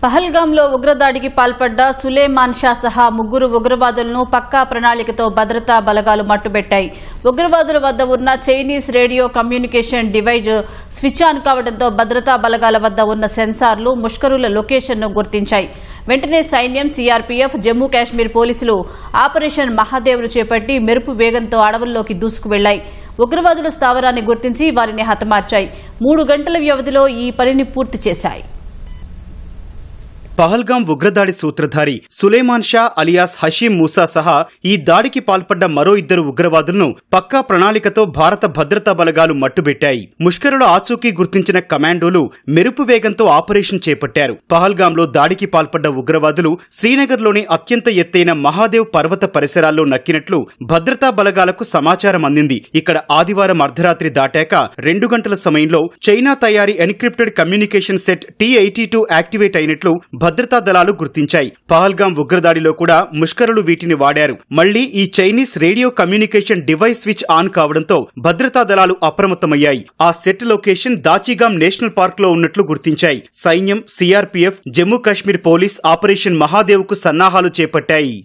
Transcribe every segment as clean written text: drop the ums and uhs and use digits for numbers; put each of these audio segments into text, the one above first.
పహల్గాంలో ఉగ్రదాడికి పాల్పడ్డ సులేమాన్ షా సహా ముగ్గురు ఉగ్రవాదులను పక్కా ప్రణాళికతో భద్రతా బలగాలు మట్టుబెట్టాయి. ఉగ్రవాదుల వద్ద ఉన్న Chinese radio communication device switch on కావడంతో భద్రతా బలగాల వద్ద ఉన్న సెన్సార్లు ముష్కరుల లొకేషన్ను గుర్తించాయి. వెంటనే సైన్యం, సిఆర్పీఎఫ్, జమ్మూ కాశ్మీర్ పోలీసులు ఆపరేషన్ మహాదేవ్ను చేపట్టి మెరుపు వేగంతో అడవుల్లోకి దూసుకు వెళ్లాయి. ఉగ్రవాదుల స్థావరాన్ని గుర్తించి వారిని హతమార్చాయి. 3 గంటల వ్యవధిలో ఈ పనిని పూర్తి చేశాయి. పహల్గాం ఉగ్రదాడి సూత్రధారి సులేమాన్ షా అలియాస్ హషీం మూసా సహా ఈ దాడికి పాల్పడ్డ మరో 2 ఉగ్రవాదులను పక్కా ప్రణాళికతో భారత భద్రతా బలగాలు మట్టుబెట్టాయి. ముష్కరుల ఆచూకీ గుర్తించిన కమాండోలు మెరుపు వేగంతో ఆపరేషన్ చేపట్టారు. పహల్గాంలో దాడికి పాల్పడ్డ ఉగ్రవాదులు శ్రీనగర్లోని అత్యంత ఎత్తైన మహాదేవ్ పర్వత పరిసరాల్లో నక్కినట్లు భద్రతా బలగాలకు సమాచారం అందింది. ఇక్కడ ఆదివారం అర్ధరాత్రి దాటాక 2 గంటల సమయంలో చైనా తయారీ encrypted communication set T-82 activate అయినట్లు భద్రతా దళాలు గుర్తించాయి. పహల్గాం ఉగ్రదాడిలో కూడా ముష్కరులు వీటిని వాడారు. మళ్లీ ఈ Chinese radio communication device switch on కావడంతో భద్రతా దళాలు అప్రమత్తమయ్యాయి. ఆ సెట్ లొకేషన్ దాచిగాం నేషనల్ పార్క్ లో ఉన్నట్లు గుర్తించాయి. సైన్యం, CRPF, Jammu Kashmir police operation Mahadev కు సన్నాహాలు చేపట్టాయి.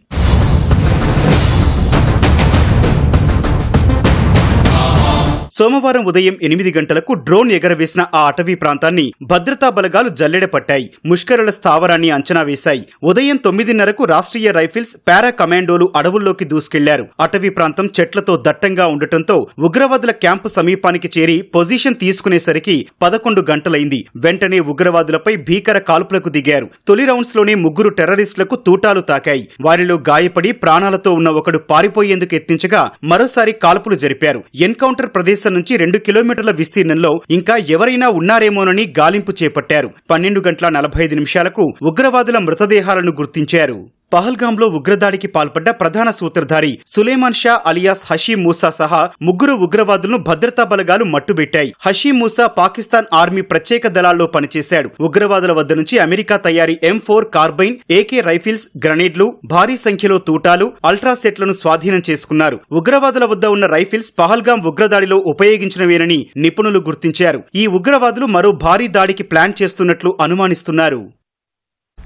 సోమవారం ఉదయం 8 గంటలకు డ్రోన్ ఎగరవేసిన ఆ అటవీ ప్రాంతాన్ని భద్రతా బలగాలు జల్లెడపట్టాయి. ముష్కరుల స్థావరాన్ని అంచనా వేశాయి. ఉదయం 9:30కు రాష్ట్రీయ రైఫిల్స్, పారా కమాండోలు అడవుల్లోకి దూసుకెళ్లారు. అటవీ ప్రాంతం చెట్లతో దట్టంగా ఉండటంతో ఉగ్రవాదుల క్యాంపు సమీపానికి చేరి పొజిషన్ తీసుకునేసరికి 11 గంటలైంది. వెంటనే ఉగ్రవాదులపై భీకర కాల్పులకు దిగారు. తొలి రౌండ్స్ లోనే 3 టెర్రరిస్టులకు తూటాలు తాకాయి. వారిలో గాయపడి ప్రాణాలతో ఉన్న ఒకడు పారిపోయేందుకు యత్నించగా మరోసారి కాల్పులు జరిపారు. ఎన్కౌంటర్ ప్రదేశం నుంచి 2 కిలోమీటర్ల విస్తీర్ణంలో ఇంకా ఎవరైనా ఉన్నారేమోనని గాలింపు చేపట్టారు. 12:45 ఉగ్రవాదుల మృతదేహాలను గుర్తించారు. పహల్గాంలో ఉగ్రదాడికి పాల్పడ్డ ప్రధాన సూత్రధారి సులేమాన్ షా అలియాస్ హషీం మూసా సహా 3 ఉగ్రవాదులను భద్రతా బలగాలు మట్టుబెట్టాయి. హషీం మూసా పాకిస్తాన్ ఆర్మీ ప్రత్యేక దళాల్లో పనిచేశాడు. ఉగ్రవాదుల వద్ద నుంచి అమెరికా తయారీ M4 కార్బైన్, AK రైఫిల్స్, గ్రనేడ్లు, భారీ సంఖ్యలో తూటాలు, అల్ట్రాసెట్లను స్వాధీనం చేసుకున్నారు. ఉగ్రవాదుల వద్ద ఉన్న రైఫిల్స్ పహల్గాం ఉగ్రదాడిలో ఉపయోగించినవేనని నిపుణులు గుర్తించారు. ఈ ఉగ్రవాదులు మరో భారీ దాడికి ప్లాన్ చేస్తున్నట్లు అనుమానిస్తున్నారు.